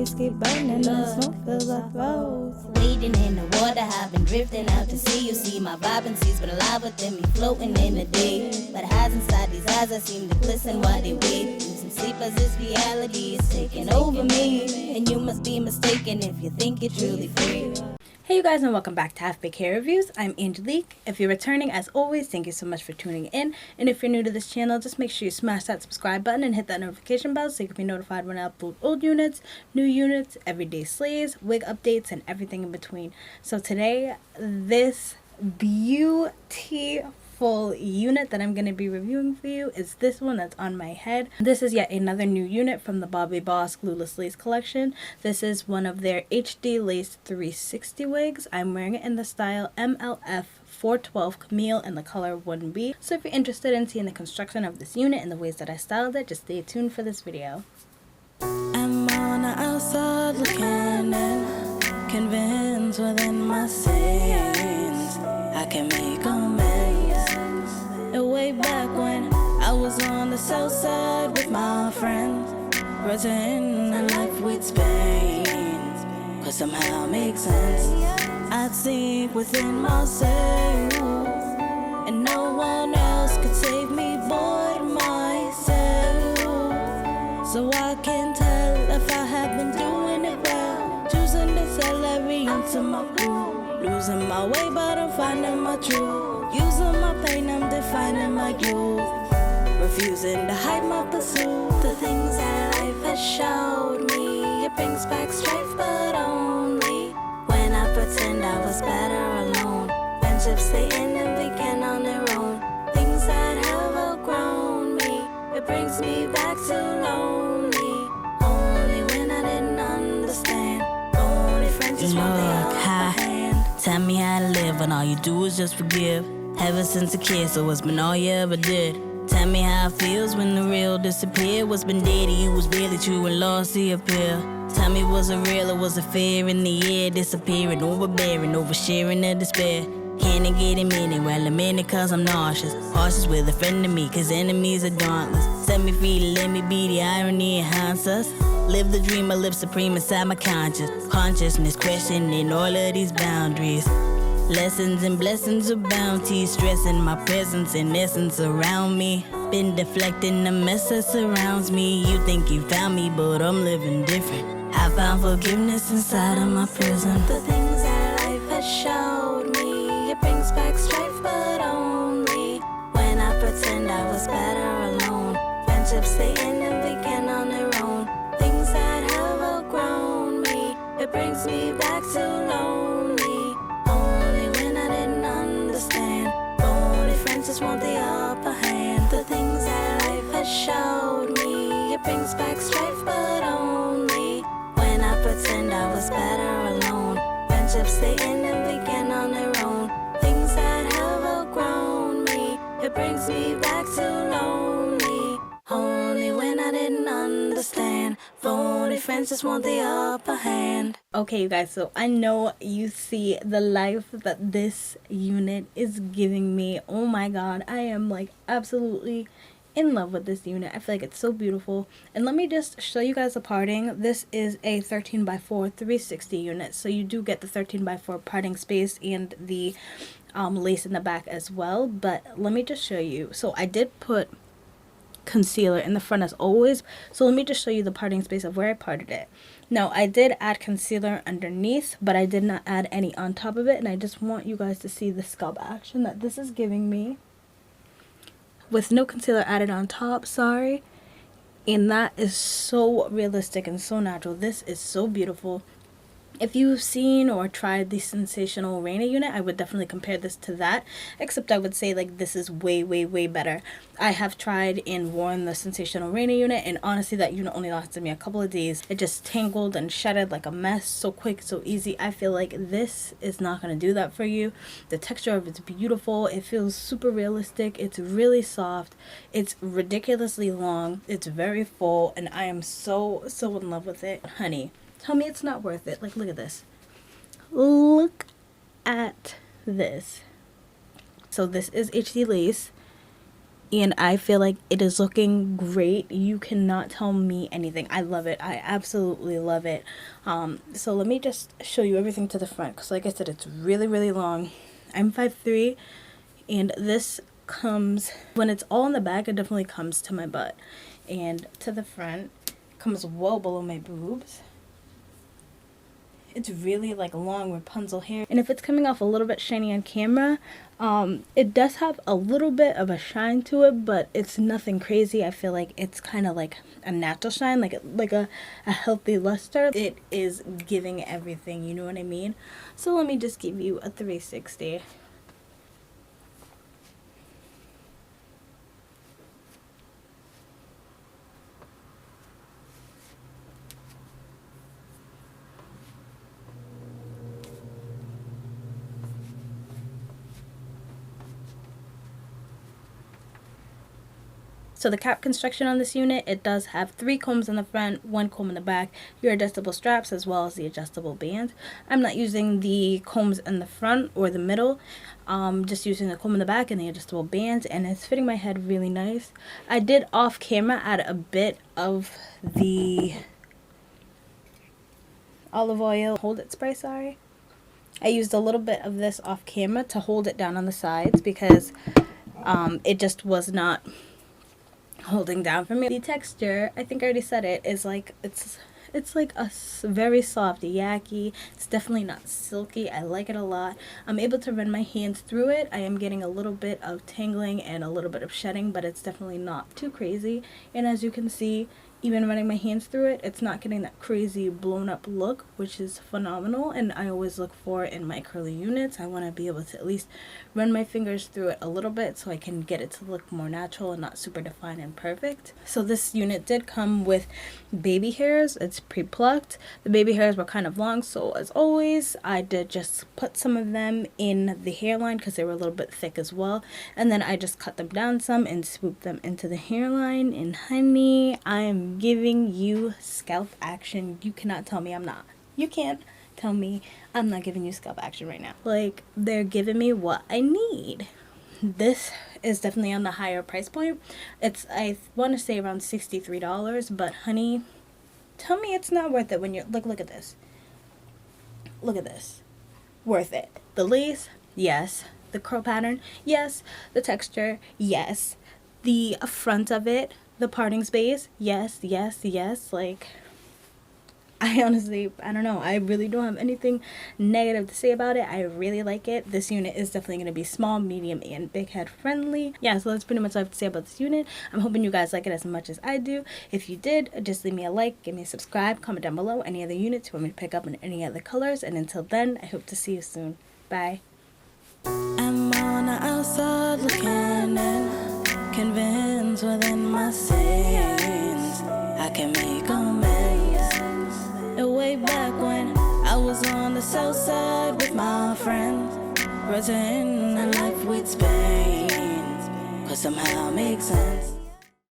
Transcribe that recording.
leaves keep burning, the smoke fills up roads. Wading in the water, I've been drifting out to sea. You see my vibrancy's been alive within me, floating in the day. But highs inside these eyes, I seem to glisten while they wait. Losing sleep as this reality is taking over me. And you must be mistaken if you think you're truly free. Hey you guys, and welcome back to Half Baked Hair Reviews. I'm Angelique. If you're returning, as always, thank you so much for tuning in. And if you're new to this channel, just make sure you smash that subscribe button and hit that notification bell so you can be notified when I upload old units, new units, everyday slays, wig updates, and everything in between. So today, this beautiful unit that I'm going to be reviewing for you is this one that's on my head. This is yet another new unit from the Bobbi Boss Glueless Lace collection. This is one of their HD Lace 360 wigs. I'm wearing it in the style MLF412 Camille in the color 1B. So if you're interested in seeing the construction of this unit and the ways that I styled it, just stay tuned for this video. I'm on the outside looking in, convinced within my sins I can make amends. Way back when I was on the south side with my friends, pretending a life we'd spend could somehow make sense. I'd sink within myself, and no one else could save me but myself. So I can tell if I have been doing it well, choosing to sell every ounce of my food, losing my way but I'm finding my truth. Using my pain, I'm defining my youth. Refusing to hide my pursuit. The things that life has showed me. It brings back strife, but only when I pretend I was better alone. Friendships they end and begin on their own. Things that have outgrown me. It brings me back to lonely. Only when I didn't understand. Only friends just want the upper hand. Tell me how to live when all you do is just forgive. Ever since a kid, so what's been all you ever did? Tell me how it feels when the real disappear. What's been dead to you was barely true and lost the appeal. Tell me, was it real or was it fear in the air? Disappearing, overbearing, oversharing the despair. Can't get a minute, well a minute cause I'm nauseous. Cautious with a friend of me cause enemies are dauntless. Set me free, let me be the irony it haunts us. Live the dream, I live supreme inside my consciousness, questioning all of these boundaries. Lessons and blessings of bounty, stressing my presence and essence around me. Been deflecting the mess that surrounds me. You think you found me, but I'm living different. I found forgiveness inside of my prison. The things that life has showed me. It brings back strife, but only when I pretend I was better alone. Friendships they end and begin on their own. Things that have outgrown me. It brings me back to lonely. Just want the upper hand. The things that life has showed me. It brings back strife, but only when I pretend I was better alone. Friendships they end and begin on their own. Things that have outgrown me. It brings me back to lonely. Only when I didn't understand. Phony friends just want the upper hand. Okay you guys, so I know you see the life that this unit is giving me. Oh my god, I am like absolutely in love with this unit. I feel like it's so beautiful. And let me just show you guys the parting. This is a 13x4 360 unit, so you do get the 13x4 parting space and the lace in the back as well. But let me just show you. So I did put concealer in the front as always, so let me just show you the parting space of where I parted it. Now I did add concealer underneath, but I did not add any on top of it, and I just want you guys to see the scalp action that this is giving me with no concealer added on top. Sorry. And that is so realistic and so natural. This is so beautiful. If you've seen or tried the Sensational Raina unit, I would definitely compare this to that, except I would say like this is way, way, way better. I have tried and worn the Sensational Raina unit, and honestly that unit only lasted me a couple of days. It just tangled and shedded like a mess, so quick, so easy. I feel like this is not going to do that for you. The texture of it's beautiful. It feels super realistic. It's really soft. It's ridiculously long. It's very full, and I am so in love with it. Honey, tell me it's not worth it. Like, look at this. Look at this. So this is HD lace. and I feel like it is looking great. You cannot tell me anything. I love it. I absolutely love it. So let me just show you everything to the front, because like I said, it's really, really long. I'm 5'3", and this comes, when it's all in the back, it definitely comes to my butt, and to the front it comes well below my boobs. It's really like long Rapunzel hair, and if it's coming off a little bit shiny on camera, it does have a little bit of a shine to it, but it's nothing crazy. I feel like it's kind of like a natural shine, like a healthy luster. It is giving everything, you know what I mean? So let me just give you a 360. So the cap construction on this unit, it does have 3 combs in the front, 1 comb in the back, your adjustable straps, as well as the adjustable band. I'm not using the combs in the front or the middle, just using the comb in the back and the adjustable band, and it's fitting my head really nice. I did off camera add a bit of the olive oil hold it spray, sorry. I used a little bit of this off camera to hold it down on the sides, because it just was not holding down for me. The texture, I think I already said it, is like, it's like a very soft Yaki. It's definitely not silky. I like it a lot. I'm able to run my hands through it. I am getting a little bit of tangling and a little bit of shedding, but it's definitely not too crazy. And as you can see, even running my hands through it, it's not getting that crazy blown up look, which is phenomenal. And I always look for in my curly units, I want to be able to at least run my fingers through it a little bit so I can get it to look more natural and not super defined and perfect. So this unit did come with baby hairs. It's pre-plucked. The baby hairs were kind of long, so as always I did just put some of them in the hairline because they were a little bit thick as well, and then I just cut them down some and swooped them into the hairline. And honey, I am giving you scalp action. You cannot tell me I'm not. You can't tell me I'm not giving you scalp action right now. Like, they're giving me what I need. This is definitely on the higher price point. It's, I want to say, around $63, but honey, tell me it's not worth it when you're, look at this. Look at this. Worth it. The lace, yes. The curl pattern, yes. The texture, yes. The front of it, the parting space, yes, yes, yes. Like, I honestly, I don't know. I really don't have anything negative to say about it. I really like it. This unit is definitely going to be small, medium, and big head friendly. Yeah, so that's pretty much all I have to say about this unit. I'm hoping you guys like it as much as I do. If you did, just leave me a like, give me a subscribe, comment down below any other units you want me to pick up in any other colors. And until then, I hope to see you soon. Bye. I'm on the outside looking in, convinced within my sins I can make amends. And way back when I was on the south side with my friends, pretending a life with Spain could somehow make sense.